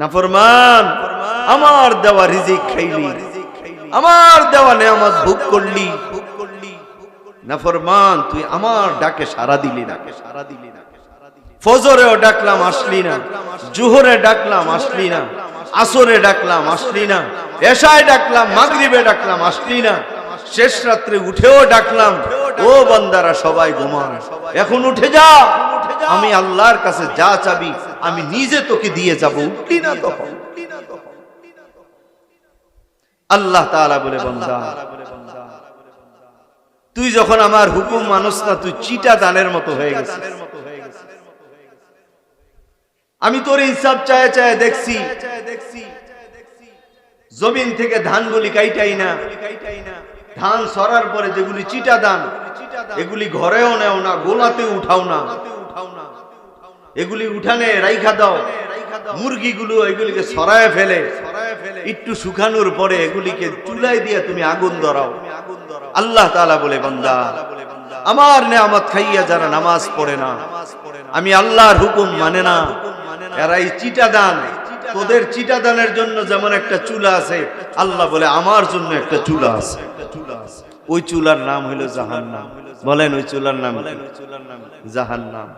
নাফরমান, আমার দেওয়া রিজিক খাইলি, আমার দেওয়া নেয়ামত ভোগ করলি। নাফরমান, তুই আমার ডাকে সাড়া দিলি না। ফজরেও ডাকলাম আসলি না, জোহরে ডাকলাম আসলি না, আসরে ডাকলাম আসলি না, এশায় ডাকলাম, মাগরিবে ডাকলাম আসলি না, শেষ রাত্রে উঠেও ডাকলাম, ও বান্দারা সবাই ঘুমান, এখন উঠে যা, আমি আল্লাহর কাছে যা চাবি আমি নিজে তোকে দিয়ে যাব। উঠলি না তখন। আল্লাহ তাআলা বলে, বান্দা তুই যখন আমার হুকুম মানস না, তুই চিটা দানের মতো হয়ে গেছিস। আমি তোর হিসাব চায় চায় দেখছি, জমিন থেকে ধানগুলি কাইটাই না, ধান সরার পরে যেগুলি চিটা দান, এগুলি ঘরেও নেও না, গোলাতে উঠাও না, এগুলি উঠানে রাইখা দাও। মুরগিগুলো এগুলিকে সরায় ফেলে, একটু শুকানোর পরে এগুলিকে চুলায় দিয়ে তুমি আগুন ধরাও। আল্লাহ তাআলা বলে, বান্দা আমার নেয়ামত খাইয়া যারা নামাজ পড়ে না, আমি আল্লাহর হুকুম মানে না, এরা এই চিটা দান, তোদের চিটা দানের জন্য যেমন একটা চুলা আছে, আল্লাহ বলে আমার জন্য একটা চুলা আছে। ওই চুলার নাম হইল জাহান্নাম। বলেন ওই চুলার নাম জাহান্নাম।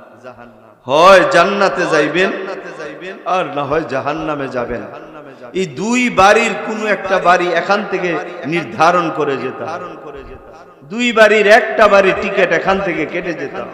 হয় জান্নাতে যাইবেন আর না হয় জাহান্নামে যাবেন। এই দুই বাড়ির কোন একটা বাড়ি এখান থেকে নির্ধারণ করে যেতাম, দুই বাড়ির একটা বাড়ির টিকিট এখান থেকে কেটে যেতাম।